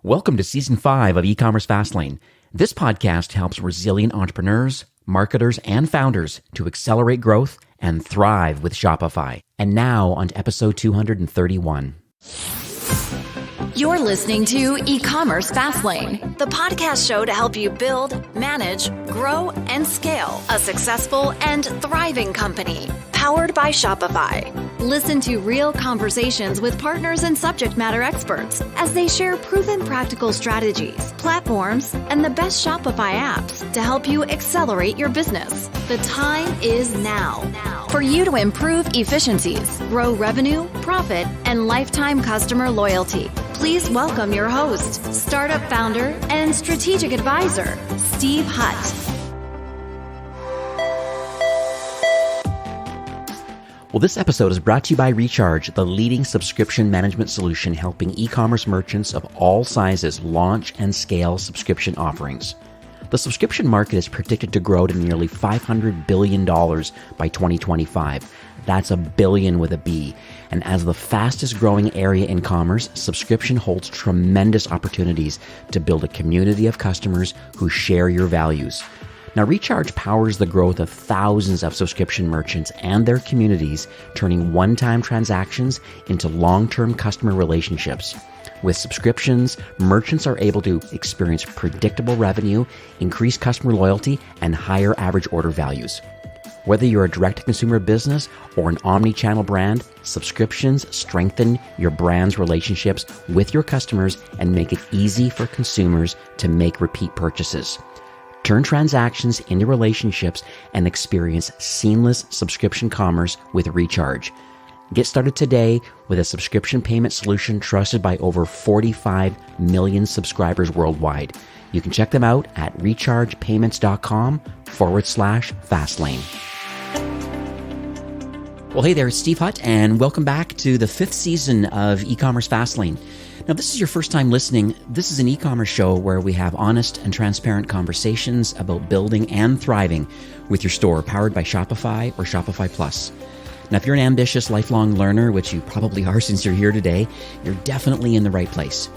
Welcome to Season 5 of E-Commerce Fastlane. This podcast helps resilient entrepreneurs, marketers, and founders to accelerate growth and thrive with Shopify. And now on to episode 231. You're listening to E-Commerce Fastlane, the podcast show to help you build, manage, grow, and scale a successful and thriving company, powered by Shopify. Listen to real conversations with partners and subject matter experts as they share proven practical strategies, platforms, and the best Shopify apps to help you accelerate your business. The time is now for you to improve efficiencies, grow revenue, profit, and lifetime customer loyalty. Please welcome your host, startup founder, and strategic advisor, Steve Hutt. Well, this episode is brought to you by Recharge, the leading subscription management solution helping e-commerce merchants of all sizes launch and scale subscription offerings. The subscription market is predicted to grow to nearly $500 billion by 2025. That's a billion with a B. And as the fastest growing area in commerce, subscription holds tremendous opportunities to build a community of customers who share your values. Now, Recharge powers the growth of thousands of subscription merchants and their communities, turning one-time transactions into long-term customer relationships. With subscriptions, merchants are able to experience predictable revenue, increase customer loyalty, and higher average order values. Whether you're a direct-to-consumer business or an omni-channel brand, subscriptions strengthen your brand's relationships with your customers and make it easy for consumers to make repeat purchases. Turn transactions into relationships and experience seamless subscription commerce with Recharge. Get started today with a subscription payment solution trusted by over 45 million subscribers worldwide. You can check them out at rechargepayments.com/fastlane. Well, hey there, it's Steve Hutt, and welcome back to the 5th season of E-Commerce Fastlane. Now, this is your first time listening. This is an e-commerce show where we have honest and transparent conversations about building and thriving with your store, powered by Shopify or Shopify Plus. Now, if you're an ambitious lifelong learner, which you probably are since you're here today, you're definitely in the right place.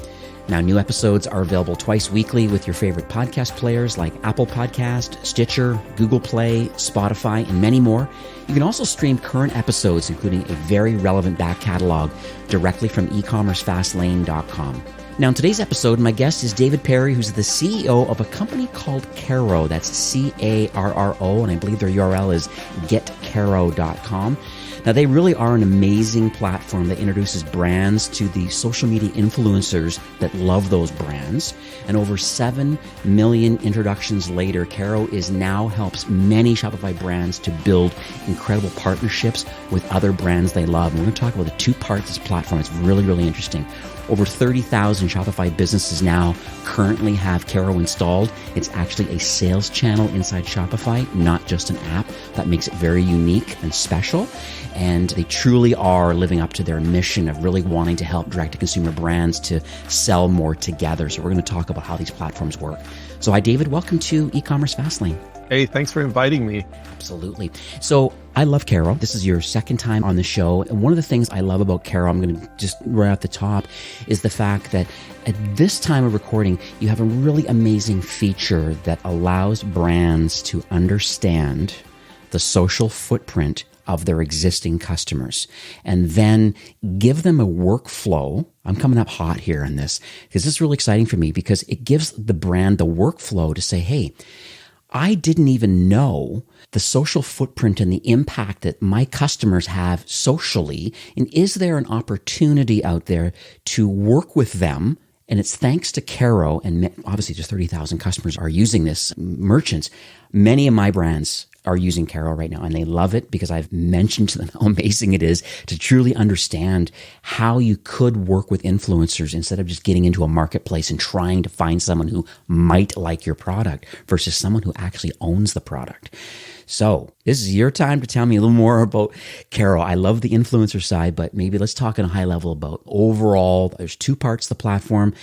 Now, new episodes are available twice weekly with your favorite podcast players like Apple Podcast, Stitcher, Google Play, Spotify, and many more. You can also stream current episodes, including a very relevant back catalog, directly from ecommercefastlane.com. Now, in today's episode, my guest is David Perry, who's the CEO of a company called Carro. That's C-A-R-R-O, and I believe their URL is getcarro.com. Now, they really are an amazing platform that introduces brands to the social media influencers that love those brands. And over 7 million introductions later, Carro now helps many Shopify brands to build incredible partnerships with other brands they love. And we're going to talk about the two parts of this platform. It's really, really interesting. Over 30,000 Shopify businesses now currently have Carro installed. It's actually a sales channel inside Shopify, not just an app. That makes it very unique and special. And they truly are living up to their mission of really wanting to help direct-to-consumer brands to sell more together. So we're going to talk about how these platforms work. So hi, David. Welcome to E-Commerce Fastlane. Hey, thanks for inviting me. Absolutely. So I love Carro. This is your second time on the show. And one of the things I love about Carro, I'm going to just right at the top, is the fact that at this time of recording, you have a really amazing feature that allows brands to understand the social footprint of their existing customers and then give them a workflow. I'm coming up hot here on this because this is really exciting for me because it gives the brand the workflow to say, hey, I didn't even know the social footprint and the impact that my customers have socially. And is there an opportunity out there to work with them? And it's thanks to Carro, and obviously just 30,000 customers are using this, merchants. Many of my brands are using Carro right now, and they love it because I've mentioned to them how amazing it is to truly understand how you could work with influencers instead of just getting into a marketplace and trying to find someone who might like your product versus someone who actually owns the product. So this is your time to tell me a little more about Carro. I love the influencer side, but maybe let's talk at a high level about overall. There's two parts to the platform,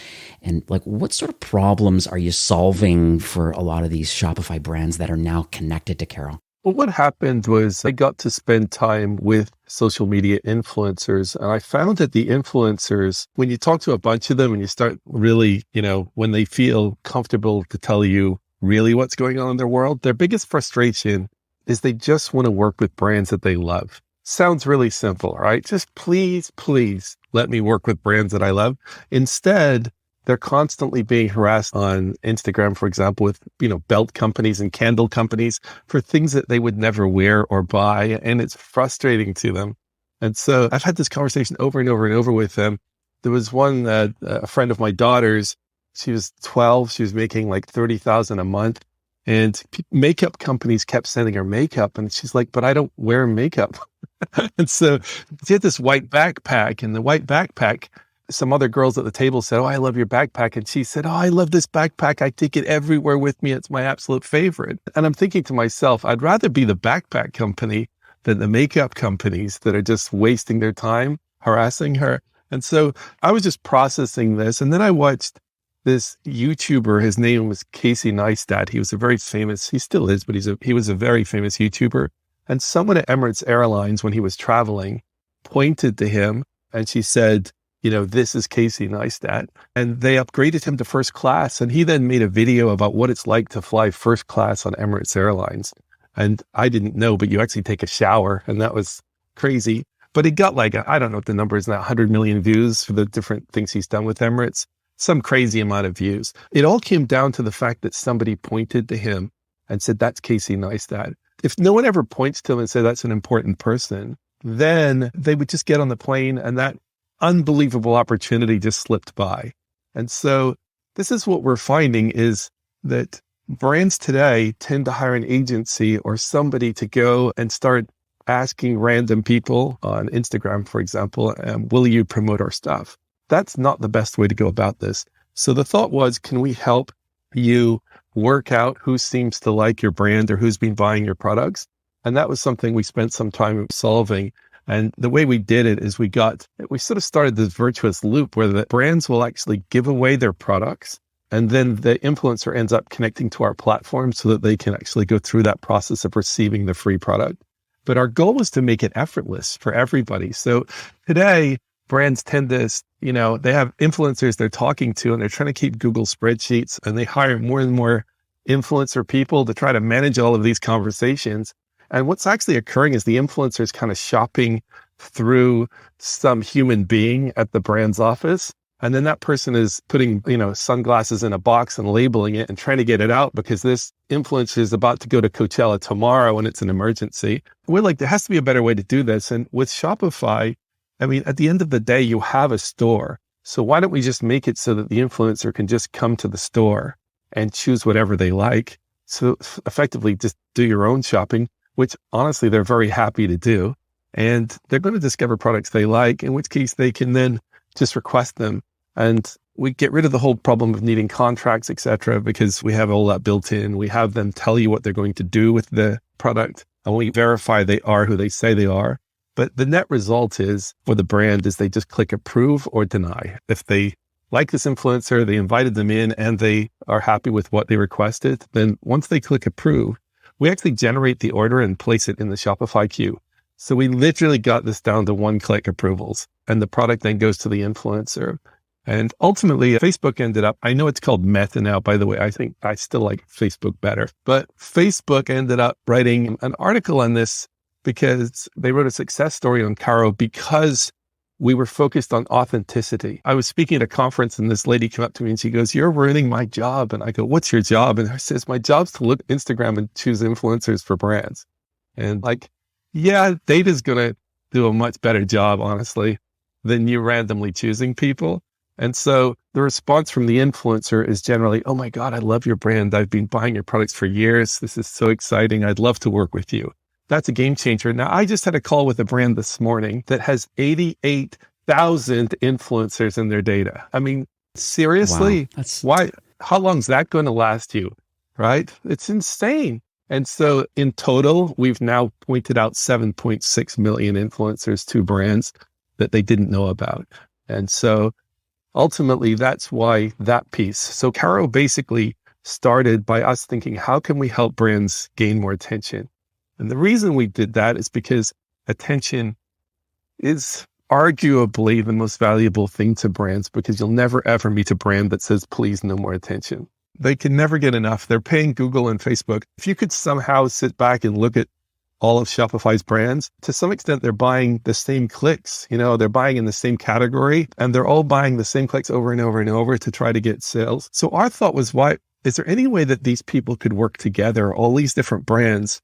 and like what sort of problems are you solving for a lot of these Shopify brands that are now connected to Carro? Well, what happened was I got to spend time with social media influencers, and I found that the influencers, when you talk to a bunch of them and you start really, when they feel comfortable to tell you really what's going on in their world, their biggest frustration is they just want to work with brands that they love. Sounds really simple, right? Just please, please let me work with brands that I love. Instead, they're constantly being harassed on Instagram, for example, with, belt companies and candle companies for things that they would never wear or buy. And it's frustrating to them. And so I've had this conversation over and over and over with them. There was one, a friend of my daughter's, she was 12. She was making like $30,000 a month. And makeup companies kept sending her makeup. And she's like, but I don't wear makeup. And so she had this white backpack, and the white backpack, some other girls at the table said, oh, I love your backpack. And she said, oh, I love this backpack. I take it everywhere with me. It's my absolute favorite. And I'm thinking to myself, I'd rather be the backpack company than the makeup companies that are just wasting their time harassing her. And so I was just processing this. And then I watched this YouTuber. His name was Casey Neistat. He was he still is, but he was a very famous YouTuber. And someone at Emirates Airlines, when he was traveling, pointed to him and she said, this is Casey Neistat. And they upgraded him to first class. And he then made a video about what it's like to fly first class on Emirates Airlines. And I didn't know, but you actually take a shower. And that was crazy. But he got I don't know what the number is now, 100 million views for the different things he's done with Emirates. Some crazy amount of views. It all came down to the fact that somebody pointed to him and said, that's Casey Neistat. If no one ever points to him and say that's an important person, then they would just get on the plane and that unbelievable opportunity just slipped by. And so this is what we're finding is that brands today tend to hire an agency or somebody to go and start asking random people on Instagram, for example, will you promote our stuff? That's not the best way to go about this. So the thought was, can we help you work out who seems to like your brand or who's been buying your products? And that was something we spent some time solving. And the way we did it is we sort of started this virtuous loop where the brands will actually give away their products. And then the influencer ends up connecting to our platform so that they can actually go through that process of receiving the free product. But our goal was to make it effortless for everybody. So today, brands tend to, they have influencers they're talking to and they're trying to keep Google spreadsheets and they hire more and more influencer people to try to manage all of these conversations. And what's actually occurring is the influencer is kind of shopping through some human being at the brand's office. And then that person is putting, sunglasses in a box and labeling it and trying to get it out because this influencer is about to go to Coachella tomorrow and it's an emergency. We're like, there has to be a better way to do this. And with Shopify, at the end of the day, you have a store. So why don't we just make it so that the influencer can just come to the store and choose whatever they like? So effectively just do your own shopping, which honestly, they're very happy to do. And they're going to discover products they like, in which case they can then just request them. And we get rid of the whole problem of needing contracts, etc., because we have all that built in. We have them tell you what they're going to do with the product, and we verify they are who they say they are. But the net result is for the brand is they just click approve or deny. If they like this influencer, they invited them in and they are happy with what they requested, then once they click approve, we actually generate the order and place it in the Shopify queue. So we literally got this down to one-click approvals and the product then goes to the influencer. And ultimately, Facebook ended up, I know it's called Meta now, by the way, I think I still like Facebook better, but Facebook ended up writing an article on this because they wrote a success story on Caro because we were focused on authenticity. I was speaking at a conference and this lady came up to me and she goes, you're ruining my job. And I go, what's your job? And she says, my job's to look at Instagram and choose influencers for brands. And data's going to do a much better job, honestly, than you randomly choosing people. And so the response from the influencer is generally, oh my God, I love your brand. I've been buying your products for years. This is so exciting. I'd love to work with you. That's a game changer. Now, I just had a call with a brand this morning that has 88,000 influencers in their data. Seriously? Wow. Why? How long is that going to last you? Right? It's insane. And so in total, we've now pointed out 7.6 million influencers to brands that they didn't know about. And so ultimately, that's why that piece. So Caro basically started by us thinking, how can we help brands gain more attention? And the reason we did that is because attention is arguably the most valuable thing to brands, because you'll never ever meet a brand that says, please, no more attention. They can never get enough. They're paying Google and Facebook. If you could somehow sit back and look at all of Shopify's brands, to some extent, they're buying the same clicks. They're buying in the same category, and they're all buying the same clicks over and over and over to try to get sales. So our thought was, is there any way that these people could work together? All these different brands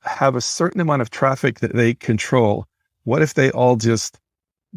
have a certain amount of traffic that they control. What if they all just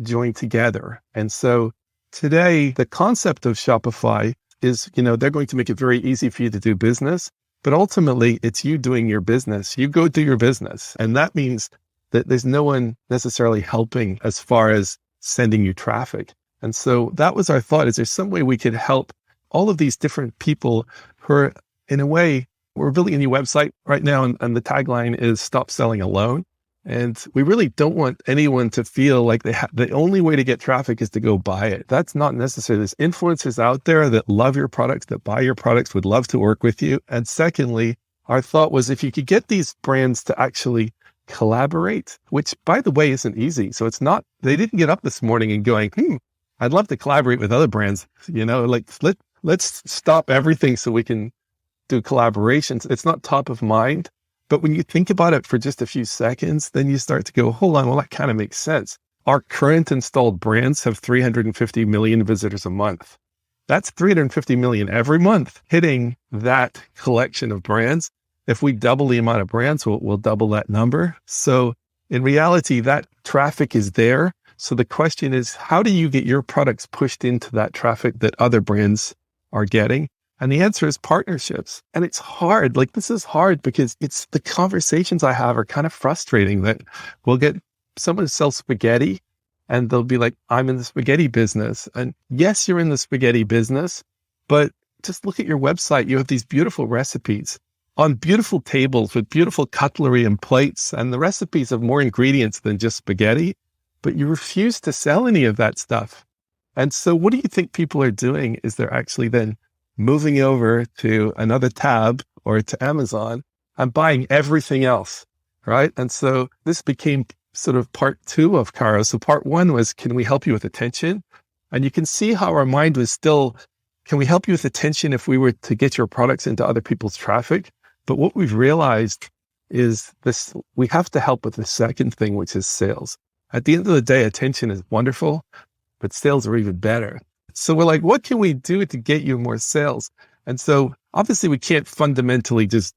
join together? And so today, the concept of Shopify is, they're going to make it very easy for you to do business, but ultimately it's you doing your business. You go do your business. And that means that there's no one necessarily helping as far as sending you traffic. And so that was our thought. Is there some way we could help all of these different people who are, in a way, we're building a new website right now, and the tagline is "Stop Selling Alone." And we really don't want anyone to feel like the only way to get traffic is to go buy it. That's not necessary. There's influencers out there that love your products, that buy your products, would love to work with you. And secondly, our thought was, if you could get these brands to actually collaborate, which, by the way, isn't easy. So they didn't get up this morning and going, I'd love to collaborate with other brands. Let's stop everything so we can do collaborations. It's not top of mind. But when you think about it for just a few seconds, then you start to go, hold on, well, that kind of makes sense. Our current installed brands have 350 million visitors a month. That's 350 million every month hitting that collection of brands. If we double the amount of brands, we'll double that number. So in reality, that traffic is there. So the question is, how do you get your products pushed into that traffic that other brands are getting? And the answer is partnerships. And it's hard. This is hard because it's the conversations I have are kind of frustrating, that we'll get someone to sell spaghetti and they'll be like, I'm in the spaghetti business. And yes, you're in the spaghetti business, but just look at your website. You have these beautiful recipes on beautiful tables with beautiful cutlery and plates. And the recipes have more ingredients than just spaghetti, but you refuse to sell any of that stuff. And so what do you think people are doing? Is they're actually then moving over to another tab or to Amazon and buying everything else, right? And so this became sort of part two of Caro. So part one was, can we help you with attention? And you can see how our mind was still, can we help you with attention if we were to get your products into other people's traffic? But what we've realized is this, we have to help with the second thing, which is sales. At the end of the day, attention is wonderful, but sales are even better. So we're like, what can we do to get you more sales? And so obviously we can't fundamentally just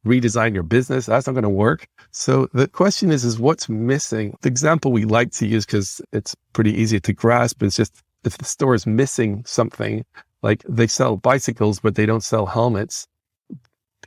redesign your business. That's not going to work. So the question is what's missing? The example we like to use, because it's pretty easy to grasp, is just if the store is missing something, like they sell bicycles, but they don't sell helmets.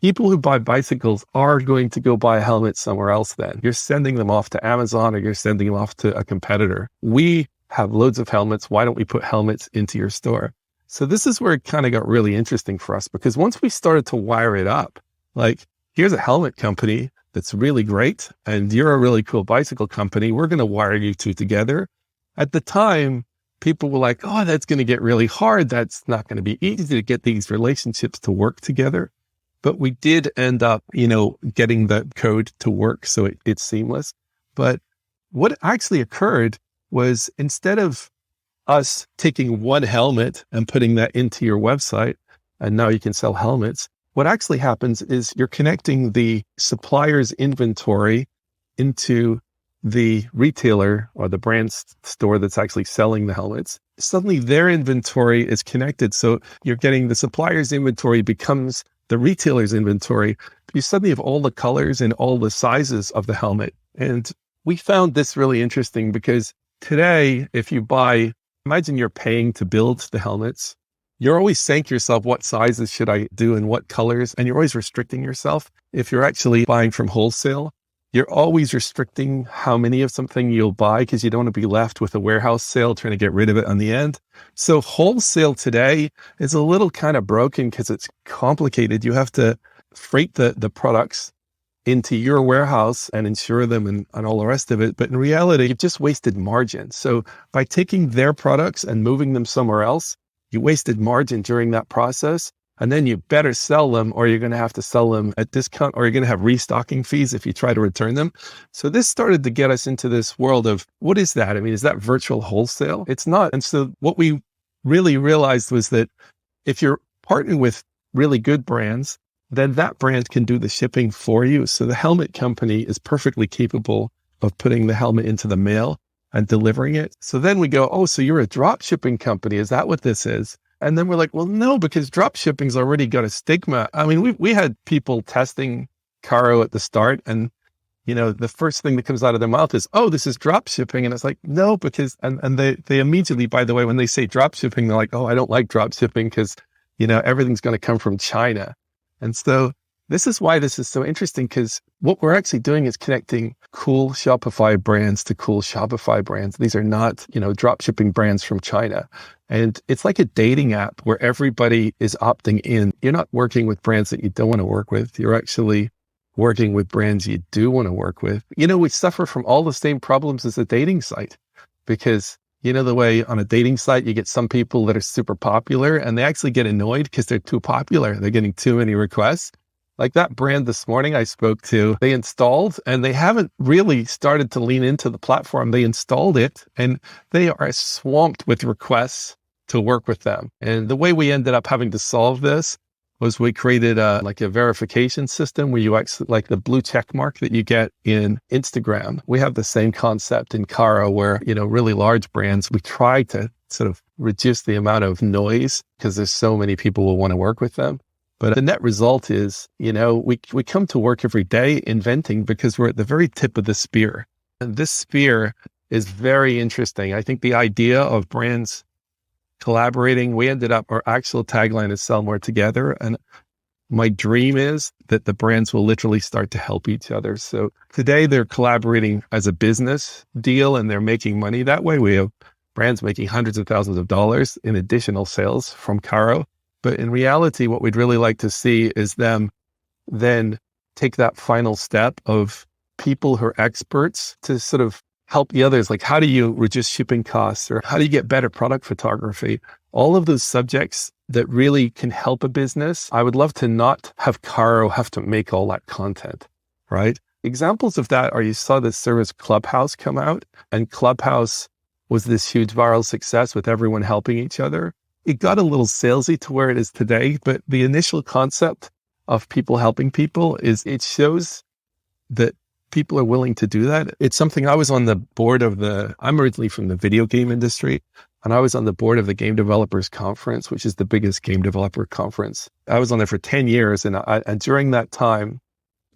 People who buy bicycles are going to go buy a helmet somewhere else then. You're sending them off to Amazon or you're sending them off to a competitor. We have loads of helmets. Why don't we put helmets into your store? So this is where it kind of got really interesting for us, because once we started to wire it up, like, here's a helmet company that's really great, and you're a really cool bicycle company. We're going to wire you two together. At the time, people were like, oh, that's going to get really hard. That's not going to be easy to get these relationships to work together. But we did end up, getting the code to work. So it's seamless. But what actually occurred was, instead of us taking one helmet and putting that into your website, and now you can sell helmets, what actually happens is you're connecting the supplier's inventory into the retailer or the brand store that's actually selling the helmets. Suddenly their inventory is connected. So you're getting the supplier's inventory becomes the retailer's inventory. You suddenly have all the colors and all the sizes of the helmet. And we found this really interesting, because today, if you buy, imagine you're paying to build the helmets. You're always saying to yourself, what sizes should I do and what colors? And you're always restricting yourself. If you're actually buying from wholesale, you're always restricting how many of something you'll buy, because you don't want to be left with a warehouse sale trying to get rid of it on the end. So wholesale today is a little kind of broken because it's complicated. You have to freight the products into your warehouse and insure them and all the rest of it. But in reality, you've just wasted margin. So by taking their products and moving them somewhere else, you wasted margin during that process. And then you better sell them, or you're going to have to sell them at discount, or you're going to have restocking fees if you try to return them. So this started to get us into this world of, what is that? I mean, is that virtual wholesale? It's not. And so what we really realized was that if you're partnering with really good brands, then that brand can do the shipping for you. So the helmet company is perfectly capable of putting the helmet into the mail and delivering it. So then we go, oh, so you're a drop shipping company. Is that what this is? And then we're like, well, no, because drop shipping's already got a stigma. I mean, we had people testing Caro at the start, and the first thing that comes out of their mouth is, oh, this is drop shipping. And it's like, no, because, and they immediately, by the way, when they say drop shipping, they're like, oh, I don't like drop shipping because, everything's going to come from China. And so this is why this is so interesting, because what we're actually doing is connecting cool Shopify brands to cool Shopify brands. These are not, drop shipping brands from China. And it's like a dating app where everybody is opting in. You're not working with brands that you don't want to work with. You're actually working with brands you do want to work with. We suffer from all the same problems as a dating site, because the way on a dating site, you get some people that are super popular and they actually get annoyed because they're too popular. They're getting too many requests. Like that brand this morning I spoke to, they installed, and they haven't really started to lean into the platform. They installed it and they are swamped with requests to work with them. And the way we ended up having to solve this was we created a verification system where you actually, like the blue check mark that you get in Instagram. We have the same concept in Caro where, really large brands, we try to sort of reduce the amount of noise because there's so many people who want to work with them. But the net result is, we come to work every day inventing because we're at the very tip of the spear. And this spear is very interesting. I think the idea of brands collaborating, we ended up, our actual tagline is sell more together. And my dream is that the brands will literally start to help each other. So today they're collaborating as a business deal and they're making money that way. We have brands making hundreds of thousands of dollars in additional sales from Caro. But in reality, what we'd really like to see is them then take that final step of people who are experts to sort of help the others. Like, how do you reduce shipping costs, or how do you get better product photography? All of those subjects that really can help a business. I would love to not have Caro have to make all that content, right? Examples of that are, you saw this service Clubhouse come out, and Clubhouse was this huge viral success with everyone helping each other. It got a little salesy to where it is today, but the initial concept of people helping people is, it shows that people are willing to do that. It's something I was on the board of I'm originally from the video game industry, and I was on the board of the Game Developers Conference, which is the biggest game developer conference. I was on there for 10 years. And during that time,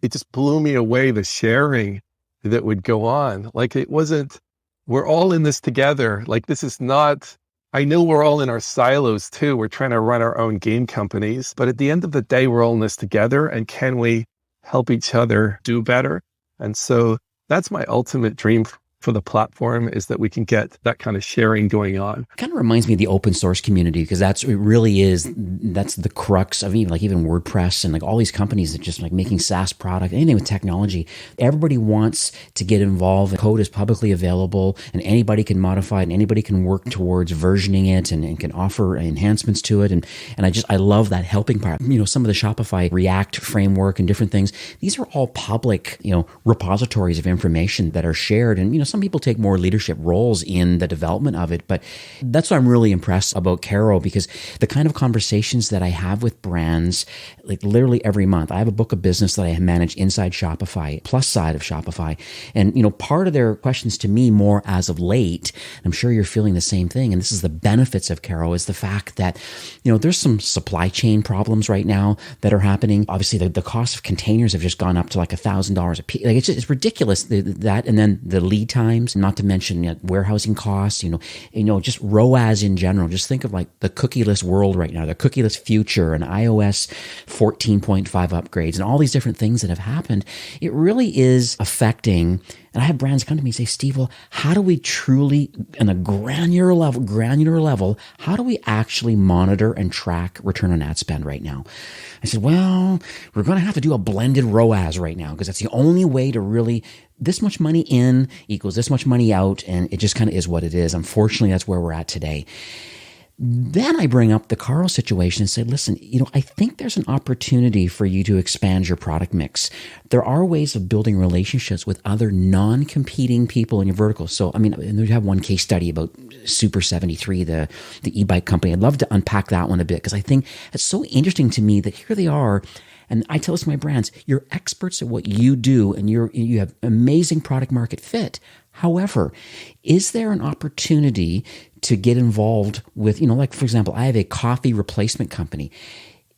it just blew me away, the sharing that would go on. Like, it wasn't, we're all in this together. Like, this is not, I know we're all in our silos too. We're trying to run our own game companies, but at the end of the day, we're all in this together. And can we help each other do better? And so that's my ultimate dream for the platform, is that we can get that kind of sharing going on. It kind of reminds me of the open source community, because that's the crux of even WordPress and like all these companies that just like making SaaS product, anything with technology. Everybody wants to get involved. Code is publicly available and anybody can modify it and anybody can work towards versioning it and can offer enhancements to it. And I love that helping part. Some of the Shopify React framework and different things, these are all public, repositories of information that are shared. And, some people take more leadership roles in the development of it, but that's what I'm really impressed about Caro, because the kind of conversations that I have with brands, like literally every month, I have a book of business that I manage inside Shopify, plus side of Shopify. And, part of their questions to me more as of late, I'm sure you're feeling the same thing, and this is the benefits of Caro, is the fact that, there's some supply chain problems right now that are happening. Obviously, the cost of containers have just gone up to like $1,000 a piece. Like, it's ridiculous, that, and then the lead times, not to mention warehousing costs, just ROAS in general. Just think of like the cookieless world right now, the cookieless future, and iOS 14.5 upgrades and all these different things that have happened. It really is affecting. And I have brands come to me and say, Steve, well, how do we truly, on a granular level, how do we actually monitor and track return on ad spend right now? I said, well, we're going to have to do a blended ROAS right now, because that's the only way to really, this much money in equals this much money out. And it just kind of is what it is. Unfortunately, that's where we're at today. Then I bring up the Carl situation and say, listen, I think there's an opportunity for you to expand your product mix. There are ways of building relationships with other non-competing people in your vertical. So, and we have one case study about Super 73, the e-bike company. I'd love to unpack that one a bit because I think it's so interesting to me that here they are. And I tell this to my brands, you're experts at what you do and you have amazing product market fit. However, is there an opportunity to get involved with, like for example, I have a coffee replacement company.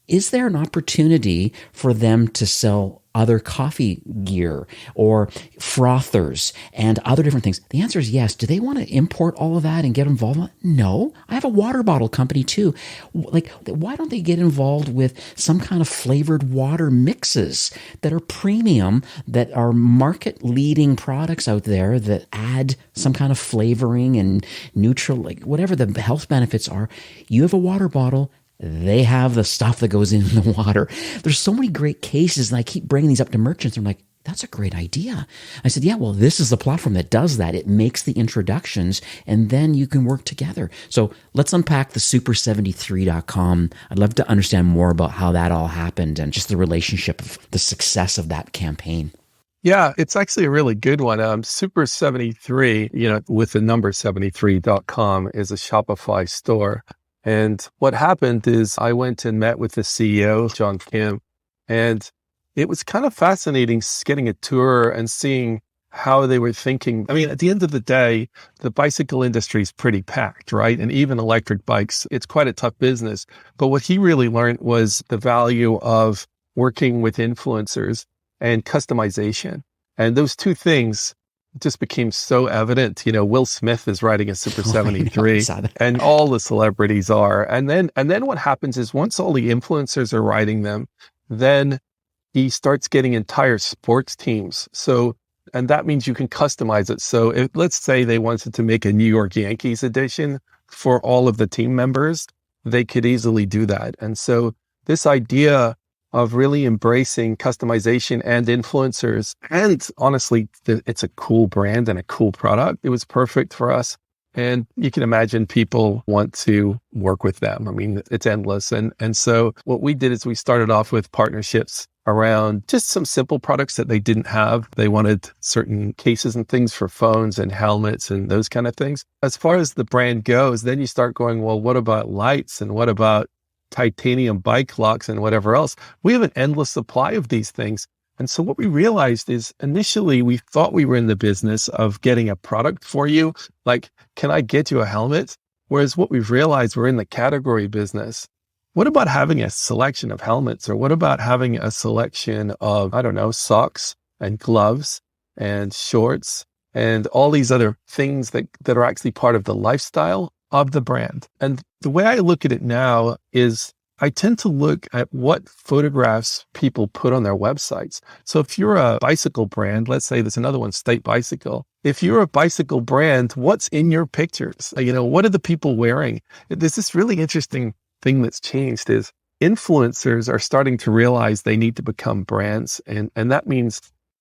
Is there an opportunity for them to sell other coffee gear or frothers and other different things? The answer is yes. Do they want to import all of that and get involved? No. I have a water bottle company too. Why don't they get involved with some kind of flavored water mixes that are premium, that are market leading products out there that add some kind of flavoring and neutral, whatever the health benefits are? You have a water bottle. They have the stuff that goes in the water. There's so many great cases, and I keep bringing these up to merchants. I'm like, that's a great idea. I said, yeah, well, this is the platform that does that. It makes the introductions, and then you can work together. So let's unpack the super73.com. I'd love to understand more about how that all happened and just the relationship of the success of that campaign. Yeah, it's actually a really good one. Super 73, with the number 73.com is a Shopify store. And what happened is I went and met with the CEO, John Kim, and it was kind of fascinating getting a tour and seeing how they were thinking. At the end of the day, the bicycle industry is pretty packed, right? And even electric bikes, it's quite a tough business. But what he really learned was the value of working with influencers and customization. And those two things just became so evident. Will Smith is riding a Super 73 and all the celebrities are. And then what happens is once all the influencers are riding them, then he starts getting entire sports teams. And that means you can customize it. So let's say they wanted to make a New York Yankees edition for all of the team members, they could easily do that. And so this idea of really embracing customization and influencers, and honestly, it's a cool brand and a cool product. It was perfect for us. And you can imagine people want to work with them. It's endless. And so what we did is we started off with partnerships around just some simple products that they didn't have. They wanted certain cases and things for phones and helmets and those kind of things. As far as the brand goes, then you start going, well, what about lights and what about titanium bike locks and whatever else? We have an endless supply of these things. And so what we realized is initially we thought we were in the business of getting a product for you. Like, can I get you a helmet? Whereas what we've realized, we're in the category business. What about having a selection of helmets? Or what about having a selection of, socks and gloves and shorts and all these other things that are actually part of the lifestyle of the brand? And the way I look at it now is I tend to look at what photographs people put on their websites. So if you're a bicycle brand, let's say there's another one, State Bicycle. If you're a bicycle brand, what's in your pictures? What are the people wearing? There's this really interesting thing that's changed is influencers are starting to realize they need to become brands. And that means,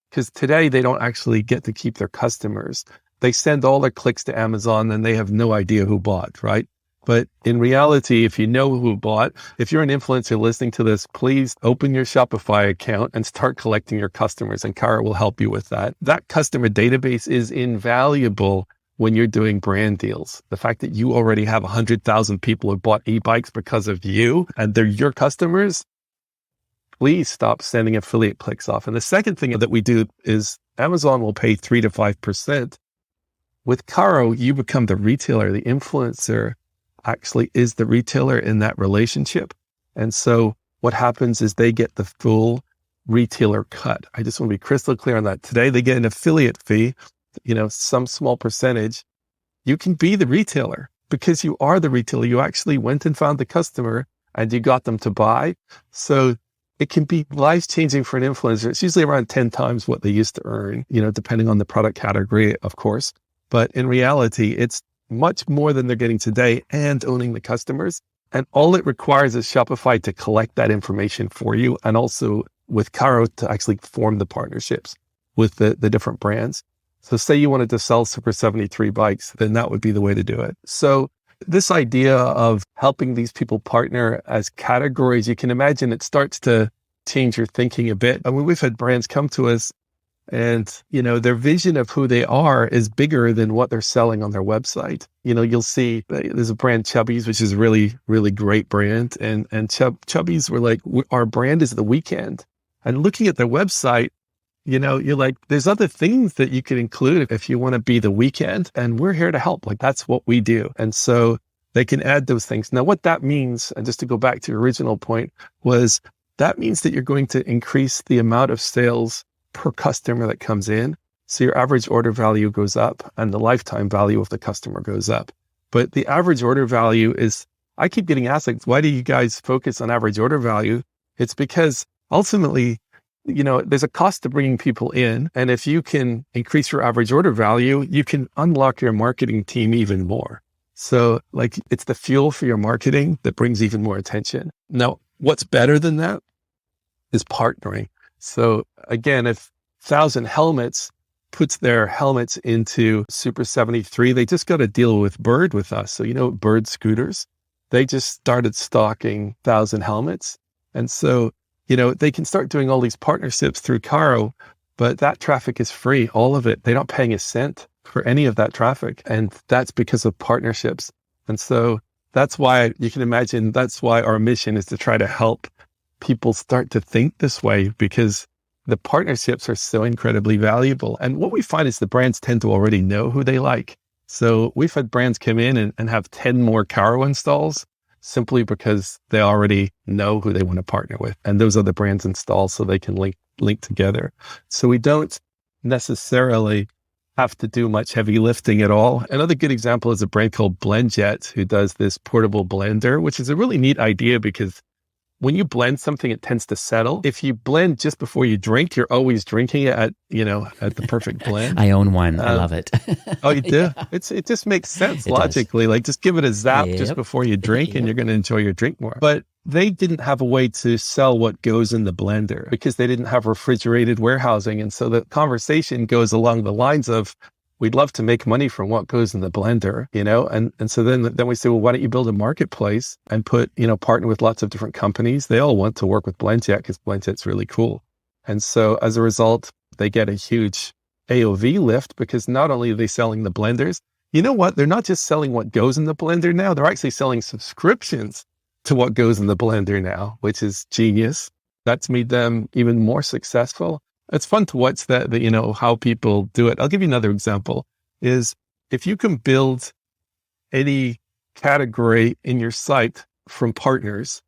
because today they don't actually get to keep their customers. They send all their clicks to Amazon and they have no idea who bought, right? But in reality, if you know who bought, if you're an influencer listening to this, please open your Shopify account and start collecting your customers, and Kara will help you with that. That customer database is invaluable when you're doing brand deals. The fact that you already have 100,000 people who bought e-bikes because of you and they're your customers, please stop sending affiliate clicks off. And the second thing that we do is Amazon will pay 3 to 5%. With Caro, you become the retailer. The influencer actually is the retailer in that relationship. And so what happens is they get the full retailer cut. I just want to be crystal clear on that. Today, they get an affiliate fee, some small percentage. You can be the retailer because you are the retailer. You actually went and found the customer and you got them to buy. So it can be life-changing for an influencer. It's usually around 10 times what they used to earn, depending on the product category, of course. But in reality, it's much more than they're getting today and owning the customers. And all it requires is Shopify to collect that information for you, and also with Caro to actually form the partnerships with the different brands. So say you wanted to sell Super 73 bikes, then that would be the way to do it. So This idea of helping these people partner as categories, you can imagine it starts to change your thinking a bit. I mean, we've had brands come to us and, their vision of who they are is bigger than what they're selling on their website. You'll see there's a brand, Chubbies, which is a really, really great brand. And Chubbies were like, our brand is the weekend. And looking at their website, you're like, there's other things that you could include if you want to be the weekend. And we're here to help. Like, that's what we do. And so they can add those things. Now, what that means, and just to go back to your original point, was that means that you're going to increase the amount of sales per customer that comes in. So your average order value goes up and the lifetime value of the customer goes up. But the average order value is, I keep getting asked, like, why do you guys focus on average order value? It's because ultimately, there's a cost to bringing people in. And if you can increase your average order value, you can unlock your marketing team even more. So like, it's the fuel for your marketing that brings even more attention. Now, what's better than that is partnering. So again, if 1,000 Helmets puts their helmets into Super 73, they just got a deal with Bird with us. So, Bird scooters, they just started stocking 1,000 helmets. And so, they can start doing all these partnerships through Caro, but that traffic is free, all of it. They're not paying a cent for any of that traffic. And that's because of partnerships. And so that's why you can imagine, that's why our mission is to try to help people start to think this way, because the partnerships are so incredibly valuable. And what we find is the brands tend to already know who they like. So we've had brands come in and have 10 more Caro installs simply because they already know who they want to partner with. And those other brands install so they can link together. So we don't necessarily have to do much heavy lifting at all. Another good example is a brand called BlendJet, who does this portable blender, which is a really neat idea because when you blend something, it tends to settle. If you blend just before you drink, you're always drinking it at the perfect blend. I own one. I love it. Oh, you do? Yeah. It just makes sense logically. Like, just give it a zap just before you drink and you're going to enjoy your drink more. But they didn't have a way to sell what goes in the blender because they didn't have refrigerated warehousing. And so the conversation goes along the lines of, we'd love to make money from what goes in the blender, and so then we say, well, why don't you build a marketplace and partner with lots of different companies? They all want to work with BlendJet because BlendJet's really cool. And so as a result, they get a huge AOV lift because not only are they selling the blenders, you know what? They're not just selling what goes in the blender now. They're actually selling subscriptions to what goes in the blender now, which is genius. That's made them even more successful. It's fun to watch that, how people do it. I'll give you another example is if you can build any category in your site from partners,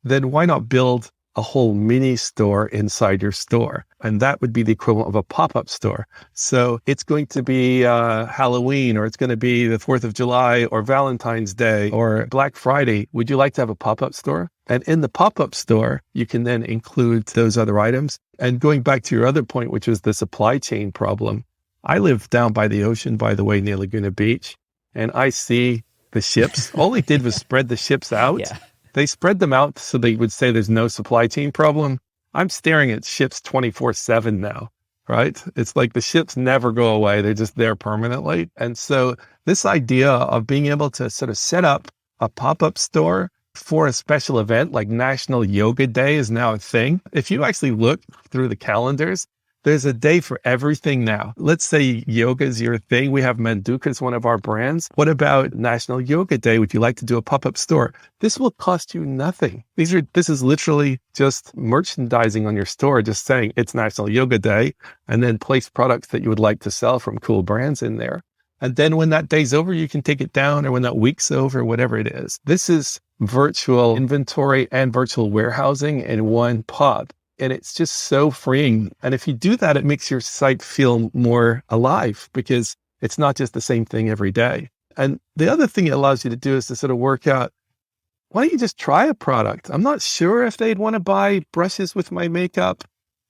then why not build a whole mini store inside your store? And that would be the equivalent of a pop-up store. So it's going to be Halloween, or it's going to be the 4th of July or Valentine's Day or Black Friday. Would you like to have a pop-up store? And in the pop-up store, you can then include those other items. And going back to your other point, which was the supply chain problem, I live down by the ocean, by the way, near Laguna Beach, and I see the ships. All they did was spread the ships out. Yeah. They spread them out so they would say there's no supply chain problem. I'm staring at ships 24/7 now, right? It's like the ships never go away. They're just there permanently. And so this idea of being able to sort of set up a pop-up store for a special event like National Yoga Day is now a thing. If you actually look through the calendars, there's a day for everything now. Let's say yoga is your thing. We have Manduka as one of our brands. What about National Yoga Day? Would you like to do a pop-up store? This will cost you nothing. This is literally just merchandising on your store, just saying it's National Yoga Day, and then place products that you would like to sell from cool brands in there. And then when that day's over, you can take it down, or when that week's over, whatever it is. This is virtual inventory and virtual warehousing in one pod. And it's just so freeing. And if you do that, it makes your site feel more alive because it's not just the same thing every day. And the other thing it allows you to do is to sort of work out, why don't you just try a product? I'm not sure if they'd want to buy brushes with my makeup,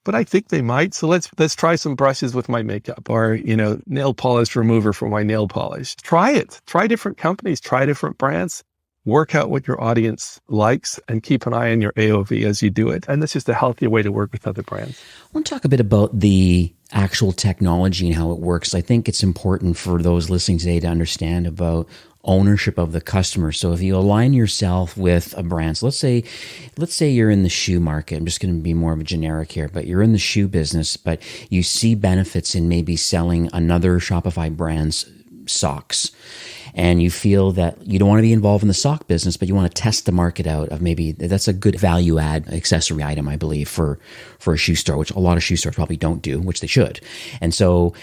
but I think they might. So let's try some brushes with my makeup, or, nail polish remover for my nail polish. Try it. Try different companies, try different brands. Work out what your audience likes and keep an eye on your AOV as you do it. And that's just a healthier way to work with other brands. I want to talk a bit about the actual technology and how it works. I think it's important for those listening today to understand about ownership of the customer. So if you align yourself with a brand, so let's say you're in the shoe market. I'm just going to be more of a generic here, but you're in the shoe business, but you see benefits in maybe selling another Shopify brand's socks. And you feel that you don't want to be involved in the sock business, but you want to test the market out of maybe that's a good value add accessory item, I believe, for a shoe store, which a lot of shoe stores probably don't do, which they should. And so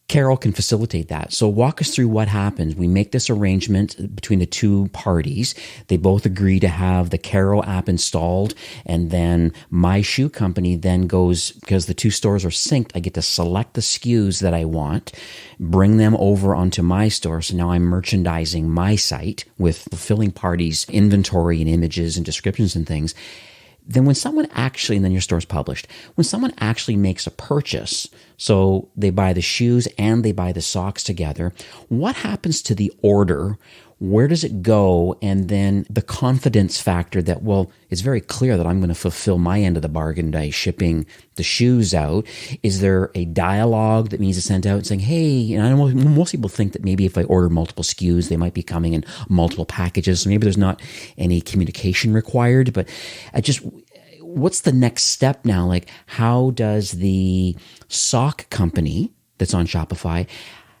Carol can facilitate that. So walk us through what happens. We make this arrangement between the two parties. They both agree to have the Carol app installed. And then my shoe company then goes, because the two stores are synced, I get to select the SKUs that I want, bring them over onto my store. So now I'm merchandising my site with fulfilling parties' inventory and images and descriptions and things. Then when someone actually, and then your store's published, when someone actually makes a purchase, so they buy the shoes and they buy the socks together, what happens to the order? Where does it go? And then the confidence factor that, well, it's very clear that I'm going to fulfill my end of the bargain by shipping the shoes out. Is there a dialogue that needs to send out saying, hey, and I know most people think that maybe if I order multiple SKUs, they might be coming in multiple packages. So maybe there's not any communication required, but what's the next step now? Like, how does the sock company that's on Shopify,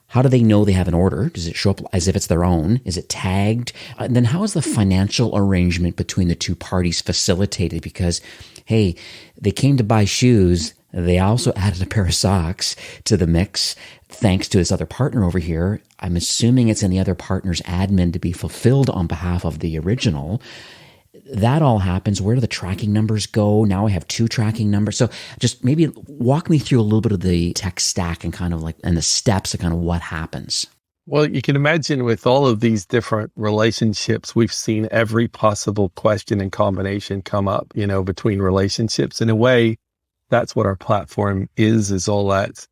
how do they know they have an order? Does it show up as if it's their own? Is it tagged? And then how is the financial arrangement between the two parties facilitated? Because, hey, they came to buy shoes. They also added a pair of socks to the mix thanks to this other partner over here. I'm assuming it's in the other partner's admin to be fulfilled on behalf of the original. That all happens. Where do the tracking numbers go? Now I have two tracking numbers. So just maybe walk me through a little bit of the tech stack and kind of like, and the steps of kind of what happens. Well, you can imagine with all of these different relationships, we've seen every possible question and combination come up, between relationships. In a way, that's what our platform is all that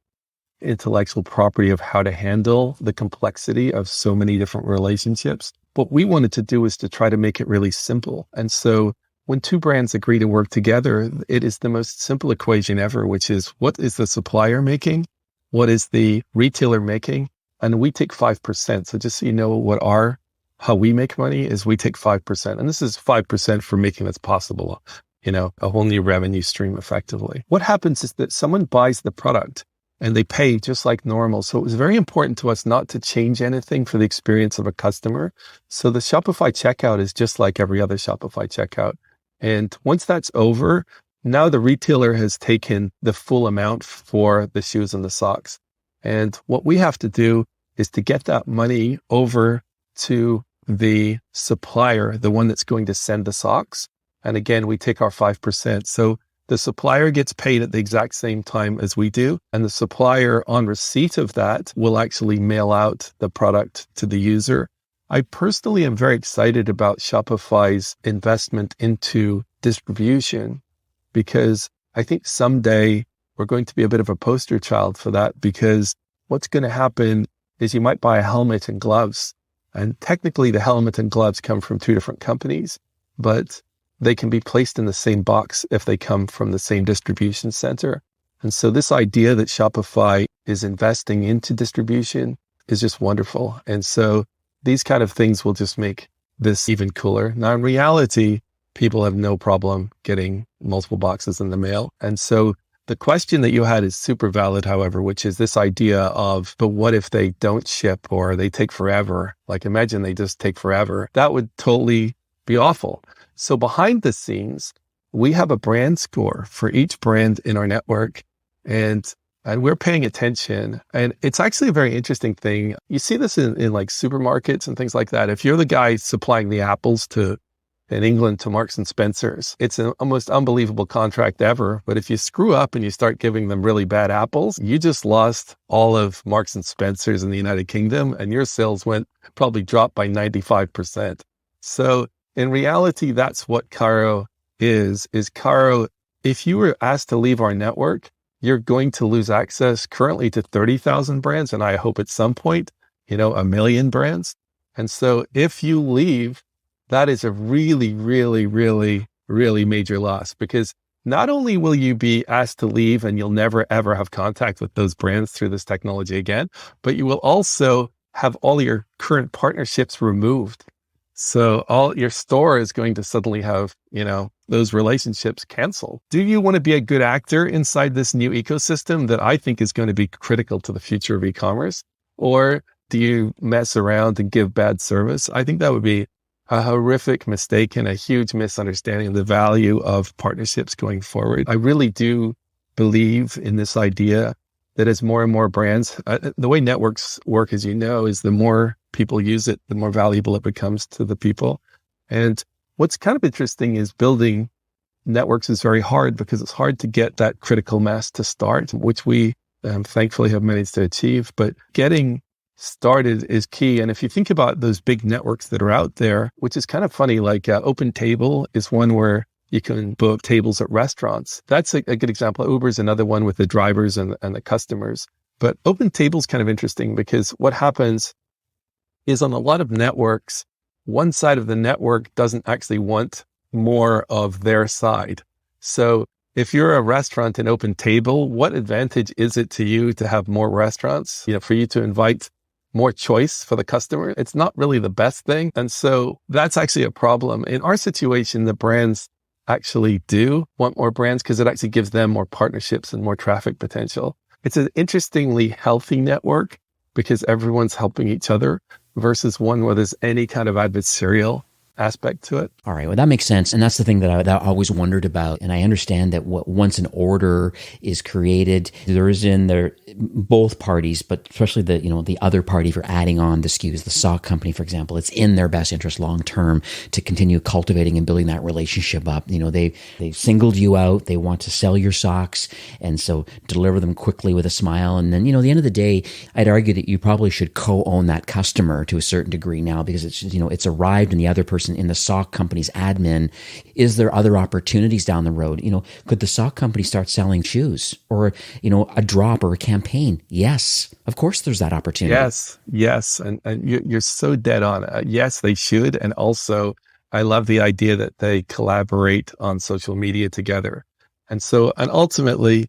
intellectual property of how to handle the complexity of so many different relationships. What we wanted to do is to try to make it really simple. And so when two brands agree to work together, it is the most simple equation ever, which is what is the supplier making? What is the retailer making? And we take 5%. So just so you know how we make money is we take 5%. And this is 5% for making this possible, a whole new revenue stream effectively. What happens is that someone buys the product and they pay just like normal. So it was very important to us not to change anything for the experience of a customer. So the Shopify Checkout is just like every other Shopify Checkout. And once that's over, now the retailer has taken the full amount for the shoes and the socks. And what we have to do is to get that money over to the supplier, the one that's going to send the socks. And again, we take our 5%. So the supplier gets paid at the exact same time as we do. And the supplier, on receipt of that, will actually mail out the product to the user. I personally am very excited about Shopify's investment into distribution because I think someday we're going to be a bit of a poster child for that, because what's going to happen is you might buy a helmet and gloves. And technically the helmet and gloves come from two different companies, but they can be placed in the same box if they come from the same distribution center. And so this idea that Shopify is investing into distribution is just wonderful. And so these kind of things will just make this even cooler. Now, in reality, people have no problem getting multiple boxes in the mail. And so the question that you had is super valid, however, which is this idea of, but what if they don't ship or they take forever? Like imagine they just take forever. That would totally be awful. So behind the scenes, we have a brand score for each brand in our network, and we're paying attention. And it's actually a very interesting thing. You see this in like supermarkets and things like that. If you're the guy supplying the apples in England to Marks and Spencer's, it's an almost unbelievable contract ever. But if you screw up and you start giving them really bad apples, you just lost all of Marks and Spencer's in the United Kingdom, and your sales probably dropped by 95%. So in reality, that's what Caro is Caro, if you were asked to leave our network, you're going to lose access currently to 30,000 brands. And I hope at some point, 1 million brands. And so if you leave, that is a really, really, really, really major loss, because not only will you be asked to leave and you'll never, ever have contact with those brands through this technology again, but you will also have all your current partnerships removed. So all your store is going to suddenly have, those relationships canceled. Do you want to be a good actor inside this new ecosystem that I think is going to be critical to the future of e-commerce? Or do you mess around and give bad service? I think that would be a horrific mistake and a huge misunderstanding of the value of partnerships going forward. I really do believe in this idea that as more and more brands, the way networks work, as you know, is the more people use it, the more valuable it becomes to the people. And what's kind of interesting is building networks is very hard because it's hard to get that critical mass to start, which we thankfully have managed to achieve. But getting started is key. And if you think about those big networks that are out there, which is kind of funny, like OpenTable is one where you can book tables at restaurants. That's a good example. Uber is another one with the drivers and the customers. But OpenTable is kind of interesting because what happens is on a lot of networks, one side of the network doesn't actually want more of their side. So if you're a restaurant in OpenTable, what advantage is it to you to have more restaurants, for you to invite more choice for the customer? It's not really the best thing. And so that's actually a problem. In our situation, the brands actually do want more brands because it actually gives them more partnerships and more traffic potential. It's an interestingly healthy network because everyone's helping each other versus one where there's any kind of adversarial aspect to it. All right. Well, that makes sense. And that's the thing that I always wondered about. And I understand that once an order is created, there is in there both parties, but especially the other party for adding on the SKUs, the sock company, for example, it's in their best interest long term to continue cultivating and building that relationship up. They singled you out. They want to sell your socks. And so deliver them quickly with a smile. And then, at the end of the day, I'd argue that you probably should co-own that customer to a certain degree now because it's arrived and the other person in the sock company's admin. Is there other opportunities down the road? Could the sock company start selling shoes or, a drop or a campaign? Yes, of course there's that opportunity. Yes. And you're so dead on. Yes, they should. And also I love the idea that they collaborate on social media together. And ultimately,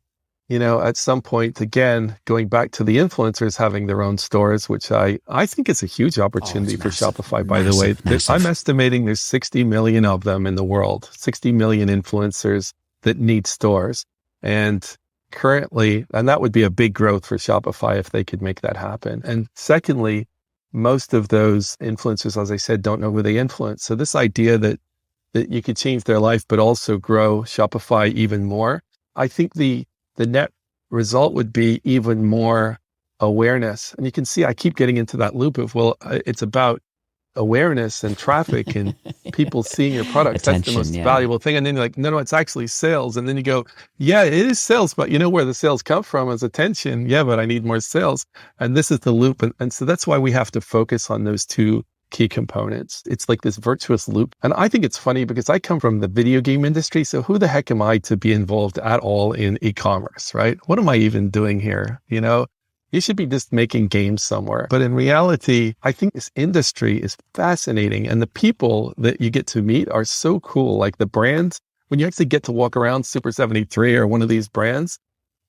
at some point, again, going back to the influencers having their own stores, which I think is a huge opportunity for Shopify, by the way. I'm estimating there's 60 million of them in the world, 60 million influencers that need stores. And currently, and that would be a big growth for Shopify if they could make that happen. And secondly, most of those influencers, as I said, don't know who they influence. So this idea that you could change their life, but also grow Shopify even more, I think the net result would be even more awareness. And you can see I keep getting into that loop of, it's about awareness and traffic and people seeing your products. That's the most valuable thing. And then you're like, no, it's actually sales. And then you go, yeah, it is sales, but where the sales come from is attention. Yeah, but I need more sales. And this is the loop. And so that's why we have to focus on those two key components. It's like this virtuous loop. And I think it's funny because I come from the video game industry. So who the heck am I to be involved at all in e-commerce, right? What am I even doing here? You should be just making games somewhere. But in reality, I think this industry is fascinating. And the people that you get to meet are so cool. Like the brands, when you actually get to walk around Super 73 or one of these brands,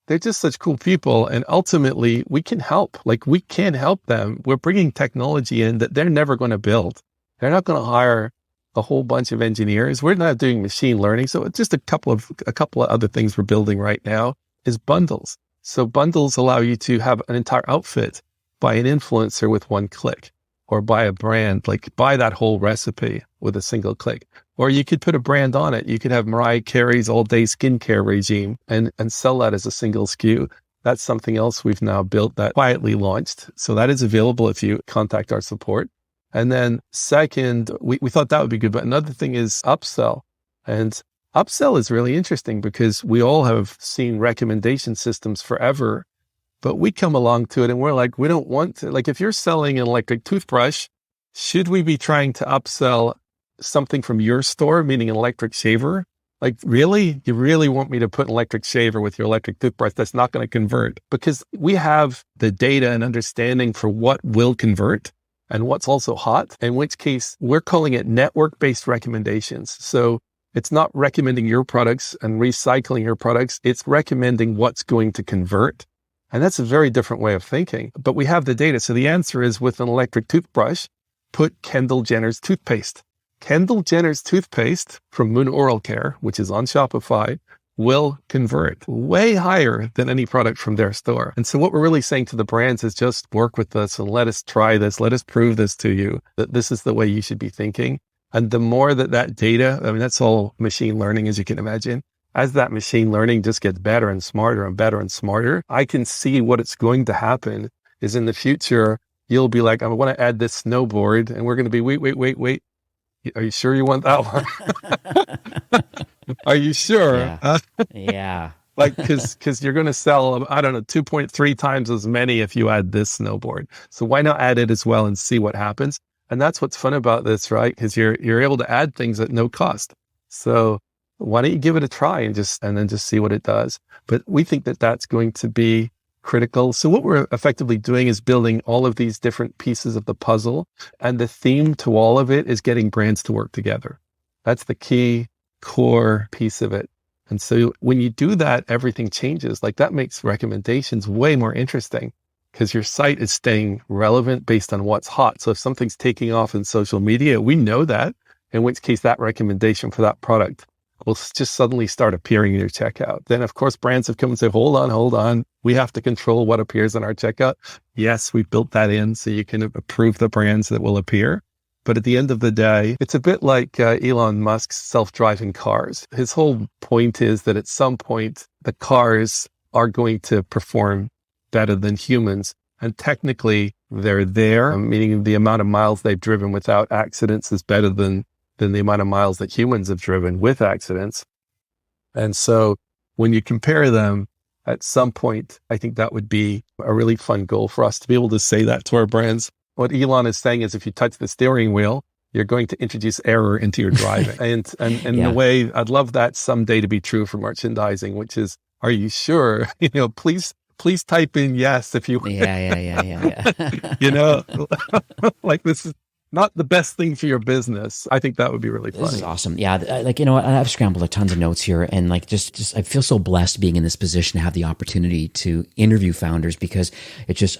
they're just such cool people. And ultimately, we can help. Like we can help them. We're bringing technology in that they're never going to build. They're not going to hire a whole bunch of engineers. We're not doing machine learning. So it's just a couple of other things we're building right now is bundles. So bundles allow you to have an entire outfit by an influencer with one click, or by a brand, like buy that whole recipe with a single click. Or you could put a brand on it. You could have Mariah Carey's all-day skincare regime and sell that as a single SKU. That's something else we've now built that quietly launched. So that is available if you contact our support. And then second, we thought that would be good. But another thing is upsell. And upsell is really interesting because we all have seen recommendation systems forever, but we come along to it and we're like, we don't want to, like if you're selling an electric toothbrush, should we be trying to upsell something from your store, meaning an electric shaver? Like, really? You really want me to put an electric shaver with your electric toothbrush? That's not going to convert, because we have the data and understanding for what will convert and what's also hot, in which case we're calling it network-based recommendations. So it's not recommending your products and recycling your products. It's recommending what's going to convert. And that's a very different way of thinking. But we have the data. So the answer is, with an electric toothbrush, put Kendall Jenner's toothpaste. Kendall Jenner's toothpaste from Moon Oral Care, which is on Shopify, will convert way higher than any product from their store. And so what we're really saying to the brands is, just work with us and let us try this. Let us prove this to you, that this is the way you should be thinking. And the more that data, I mean, that's all machine learning, as you can imagine. As that machine learning just gets better and smarter and better and smarter, I can see what it's going to happen is, in the future, you'll be like, I want to add this snowboard. And we're going to be, wait. Are you sure you want that one? Are you sure? Yeah. Like, because you're going to sell, I don't know, 2.3 times as many if you add this snowboard. So why not add it as well and see what happens? And that's what's fun about this, right? Because you're able to add things at no cost. So why don't you give it a try and then just see what it does? But we think that that's going to be critical. So what we're effectively doing is building all of these different pieces of the puzzle. And the theme to all of it is getting brands to work together. That's the key core piece of it. And so when you do that, everything changes. Like, that makes recommendations way more interesting, because your site is staying relevant based on what's hot. So if something's taking off in social media, we know that, in which case that recommendation for that product will just suddenly start appearing in your checkout. Then, of course, brands have come and say, hold on. We have to control what appears in our checkout. Yes, we've built that in so you can approve the brands that will appear. But at the end of the day, it's a bit like Elon Musk's self-driving cars. His whole point is that at some point, the cars are going to perform better than humans. And technically, they're there, meaning the amount of miles they've driven without accidents is better than the amount of miles that humans have driven with accidents. And so when you compare them, at some point, I think that would be a really fun goal for us to be able to say that to our brands. What Elon is saying is, if you touch the steering wheel, you're going to introduce error into your driving. and the way I'd love that someday to be true for merchandising, which is, are you sure? Please type in yes if you. Yeah. Like, this is not the best thing for your business. I think that would be really funny. This is awesome. Yeah. I've scrambled a tons of notes here, and just I feel so blessed being in this position to have the opportunity to interview founders, because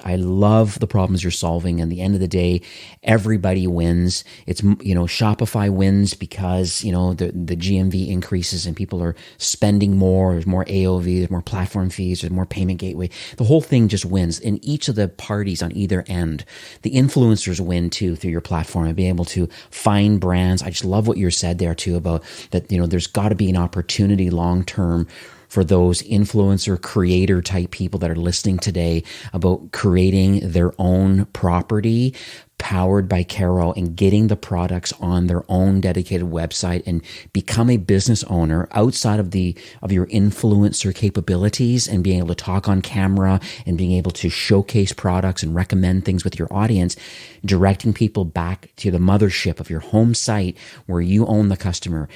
I love the problems you're solving. And at the end of the day, everybody wins. It's, Shopify wins because, the GMV increases and people are spending more. There's more AOV, there's more platform fees, there's more payment gateway. The whole thing just wins. And each of the parties on either end, the influencers win too through your platform, and being able to find brands. I just love what you said there too about that, there's got to be an opportunity long-term for those influencer creator type people that are listening today about creating their own property powered by Caro and getting the products on their own dedicated website and become a business owner outside of your influencer capabilities, and being able to talk on camera and being able to showcase products and recommend things with your audience, directing people back to the mothership of your home site where you own the customer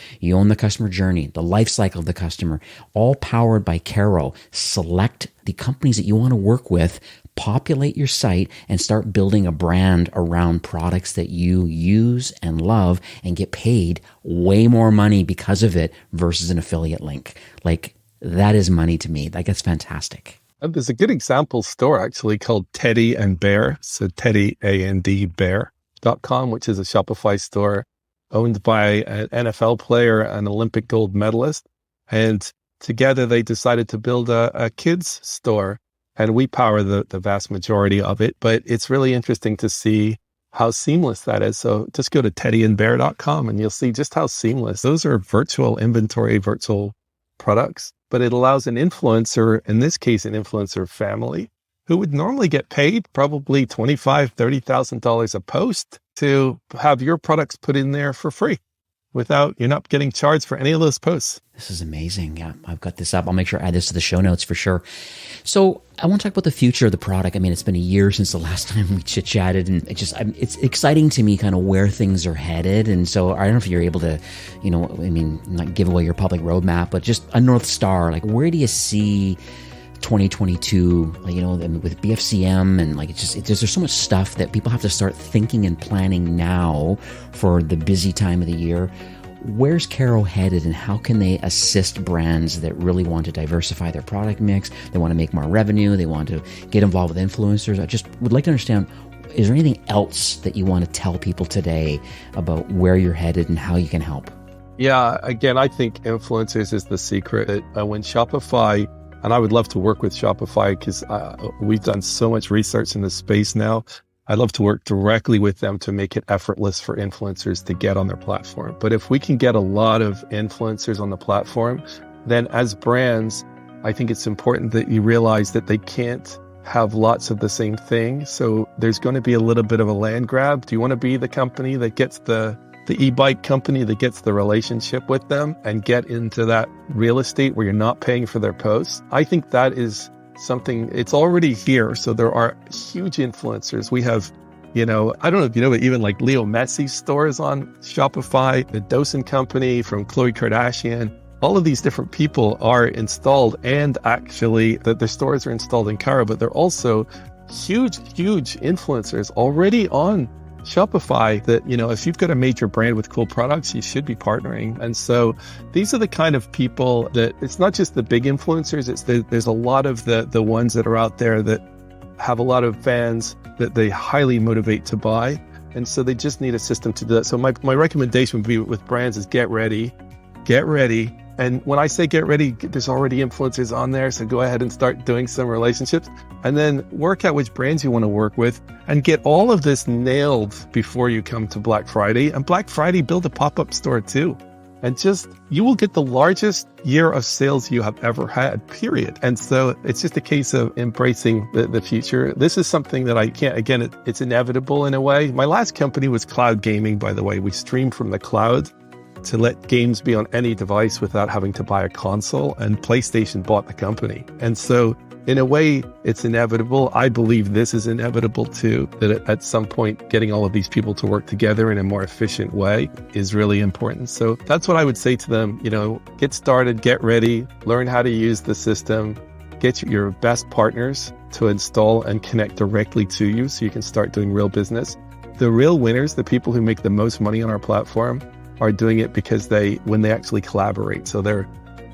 journey, the life cycle of the customer, all powered by Caro. Select the companies that you want to work with, populate your site, and start building a brand around products that you use and love, and get paid way more money because of it versus an affiliate link. Like, that is money to me. Like, that's fantastic. And there's a good example store actually called Teddy and Bear. So Teddy, A-N-D, Bear.com, which is a Shopify store owned by an NFL player, an Olympic gold medalist. And together they decided to build a kids store. And we power the vast majority of it, but it's really interesting to see how seamless that is. So just go to teddyandbear.com and you'll see just how seamless. Those are virtual inventory, virtual products, but it allows an influencer, in this case, an influencer family, who would normally get paid probably $25,000, $30,000 a post, to have your products put in there for free. You're not getting charged for any of those posts. This is amazing. Yeah, I've got this up. I'll make sure I add this to the show notes for sure. So I want to talk about the future of the product. I mean, it's been a year since the last time we chit-chatted, and it's exciting to me kind of where things are headed. And so I don't know if you're able to, not give away your public roadmap, but just a North Star. Like, where do you see 2022, with BFCM, and there's so much stuff that people have to start thinking and planning now for the busy time of the year. where's Caro headed and how can they assist brands that really want to diversify their product mix? They want to make more revenue. They want to get involved with influencers. I just would like to understand, is there anything else that you want to tell people today about where you're headed and how you can help? Yeah, again, I think influencers is the secret. When Shopify, and I would love to work with Shopify because we've done so much research in this space now. I'd love to work directly with them to make it effortless for influencers to get on their platform. But if we can get a lot of influencers on the platform, then as brands, I think it's important that you realize that they can't have lots of the same thing. So there's going to be a little bit of a land grab. Do you want to be the company that gets the e-bike company that gets the relationship with them and get into that real estate where you're not paying for their posts? I think that is something, it's already here. So there are huge influencers. We have, I don't know if you know, but even like Leo Messi's stores on Shopify, the Dawson Company from Khloe Kardashian, all of these different people are installed, and actually their stores are installed in Caro, but they're also huge influencers already on Shopify that, if you've got a major brand with cool products, you should be partnering. And so these are the kind of people that it's not just the big influencers, there's a lot of the ones that are out there that have a lot of fans that they highly motivate to buy. And so they just need a system to do that. So my recommendation would be with brands is get ready. And when I say get ready, there's already influencers on there. So go ahead and start doing some relationships and then work out which brands you want to work with and get all of this nailed before you come to Black Friday. And Black Friday, build a pop-up store too. And you will get the largest year of sales you have ever had, period. And so it's just a case of embracing the future. This is something that I can't, again, it's inevitable in a way. My last company was cloud gaming, by the way. We streamed from the cloud to let games be on any device without having to buy a console, and PlayStation bought the company. And so in a way, it's inevitable. I believe this is inevitable too, that at some point, getting all of these people to work together in a more efficient way is really important. So that's what I would say to them, get started, get ready, learn how to use the system, get your best partners to install and connect directly to you so you can start doing real business. The real winners, the people who make the most money on our platform, are doing it because when they actually collaborate. So they're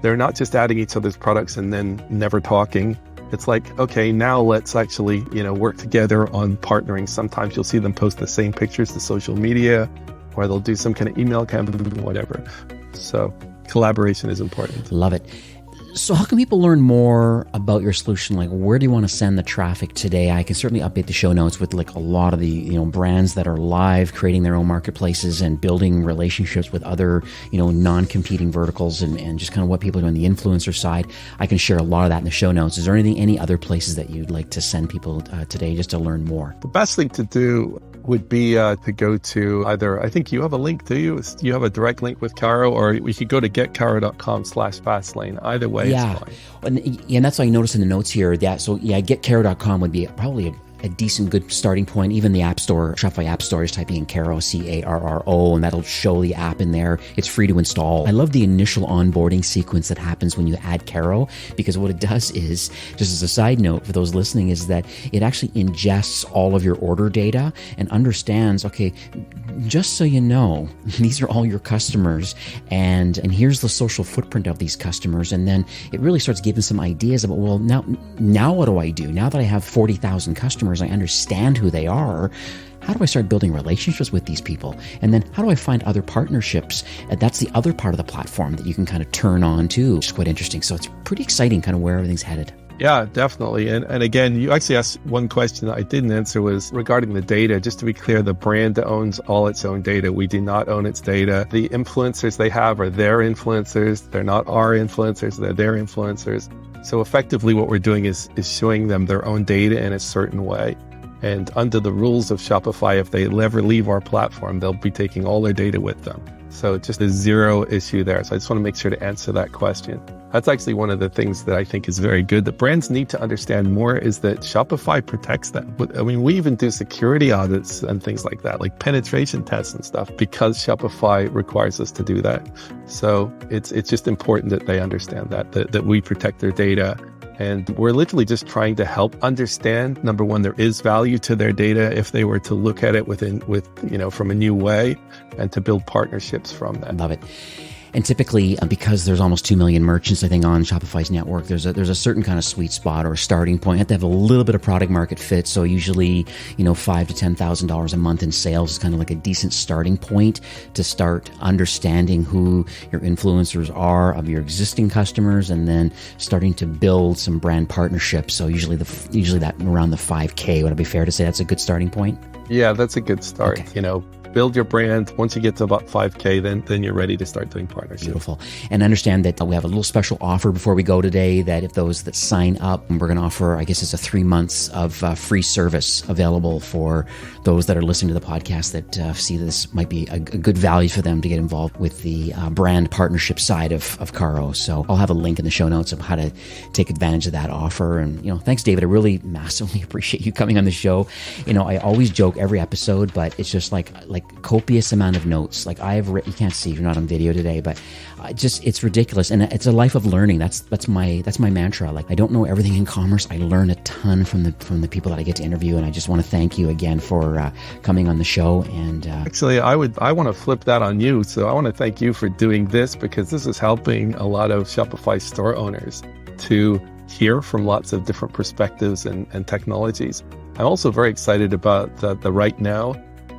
not just adding each other's products and then never talking. It's like, okay, now let's actually, work together on partnering. Sometimes you'll see them post the same pictures to social media, or they'll do some kind of email campaign, whatever. So collaboration is important. Love it. So how can people learn more about your solution? Like, where do you want to send the traffic today? I can certainly update the show notes with like a lot of the, brands that are live, creating their own marketplaces and building relationships with other, non-competing verticals and just kind of what people are doing on the influencer side. I can share a lot of that in the show notes. Is there any other places that you'd like to send people today just to learn more? The best thing to do would be to go to either, I think you have a link, do you? You have a direct link with Caro, or we could go to getcaro.com/fastlane. Either way, yeah. It's fine. And that's what I noticed in the notes here. Getcaro.com would be probably a decent, good starting point. Even the App Store, Shopify App Store, is typing in Caro, Carro, and that'll show the app in there. It's free to install. I love the initial onboarding sequence that happens when you add Caro, because what it does is, just as a side note for those listening, is that it actually ingests all of your order data and understands, okay, just so you know, these are all your customers, and here's the social footprint of these customers. And then it really starts giving some ideas about, well, now what do I do? Now that I have 40,000 customers, I understand who they are. How do I start building relationships with these people? And then how do I find other partnerships? And that's the other part of the platform that you can kind of turn on too, which is quite interesting. So it's pretty exciting kind of where everything's headed. Yeah, definitely. And again, you actually asked one question that I didn't answer, was regarding the data. Just to be clear, the brand owns all its own data. We do not own its data. The influencers they have are their influencers. They're not our influencers. They're their influencers. So effectively what we're doing is showing them their own data in a certain way. And under the rules of Shopify, if they ever leave our platform, they'll be taking all their data with them. So just a zero issue there. So I just want to make sure to answer that question. That's actually one of the things that I think is very good that brands need to understand more, is that Shopify protects them. I mean, we even do security audits and things like that, like penetration tests and stuff, because Shopify requires us to do that. So it's just important that they understand that we protect their data And we're literally just trying to help understand, number one, there is value to their data if they were to look at it from a new way, and to build partnerships from that. Love it. And typically, because there's almost 2 million merchants, I think, on Shopify's network, there's a certain kind of sweet spot or a starting point. You have to have a little bit of product market fit. So usually, $5,000 to $10,000 a month in sales is kind of like a decent starting point to start understanding who your influencers are of your existing customers, and then starting to build some brand partnerships. So usually that around the 5K, would it be fair to say that's a good starting point? Yeah, that's a good start. Okay. Build your brand. Once you get to about 5K, then you're ready to start doing partnerships. Beautiful. And understand that we have a little special offer before we go today, that if those that sign up, we're going to offer, I guess it's a 3 months of free service available for those that are listening to the podcast that see this might be a good value for them to get involved with the brand partnership side of Caro. So I'll have a link in the show notes of how to take advantage of that offer. And, thanks, David. I really massively appreciate you coming on the show. I always joke every episode, but it's just like copious amount of notes. Like I have written, you can't see if you're not on video today, but it's ridiculous. And it's a life of learning. That's my mantra. Like I don't know everything in commerce. I learn a ton from the people that I get to interview. And I just want to thank you again for coming on the show. And actually, I want to flip that on you. So I want to thank you for doing this, because this is helping a lot of Shopify store owners to hear from lots of different perspectives and technologies. I'm also very excited about the right now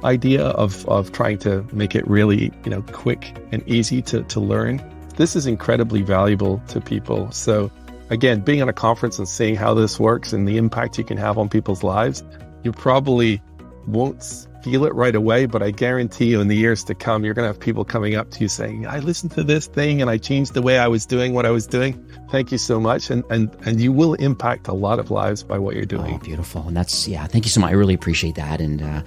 idea of trying to make it really, quick and easy to learn. This is incredibly valuable to people. So again, being at a conference and seeing how this works and the impact you can have on people's lives, you probably won't feel it right away, but I guarantee you in the years to come, you're going to have people coming up to you saying, I listened to this thing and I changed the way I was doing what I was doing. Thank you so much. And you will impact a lot of lives by what you're doing. Oh, beautiful. And thank you so much. I really appreciate that. And I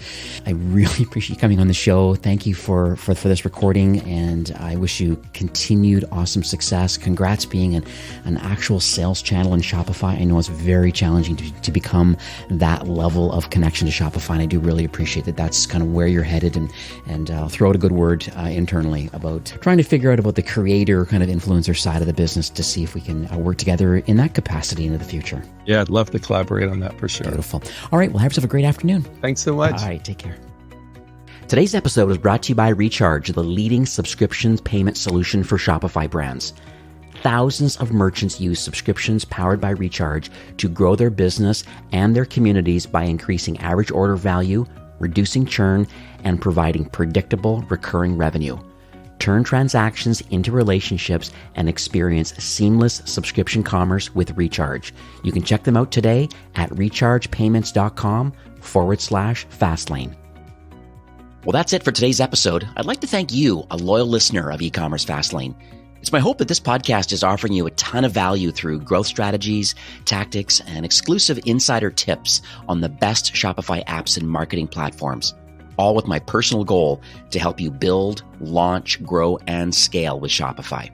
really appreciate you coming on the show. Thank you for this recording. And I wish you continued awesome success. Congrats being an actual sales channel in Shopify. I know it's very challenging to become that level of connection to Shopify. And I do really appreciate that. That's kind of where you're headed, and I'll throw out a good word internally about trying to figure out about the creator kind of influencer side of the business to see if we can work together in that capacity into the future. Yeah, I'd love to collaborate on that for sure. Beautiful. All right, well, have yourself a great afternoon. Thanks so much. All right, take care. Today's episode was brought to you by Recharge, the leading subscriptions payment solution for Shopify brands. Thousands of merchants use subscriptions powered by Recharge to grow their business and their communities by increasing average order value, reducing churn, and providing predictable recurring revenue. Turn transactions into relationships and experience seamless subscription commerce with Recharge. You can check them out today at rechargepayments.com/fastlane. Well, that's it for today's episode. I'd like to thank you, a loyal listener of e-commerce Fastlane. It's my hope that this podcast is offering you a ton of value through growth strategies, tactics, and exclusive insider tips on the best Shopify apps and marketing platforms, all with my personal goal to help you build, launch, grow, and scale with Shopify.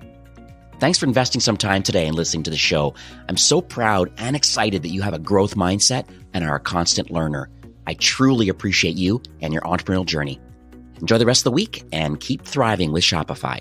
Thanks for investing some time today and listening to the show. I'm so proud and excited that you have a growth mindset and are a constant learner. I truly appreciate you and your entrepreneurial journey. Enjoy the rest of the week and keep thriving with Shopify.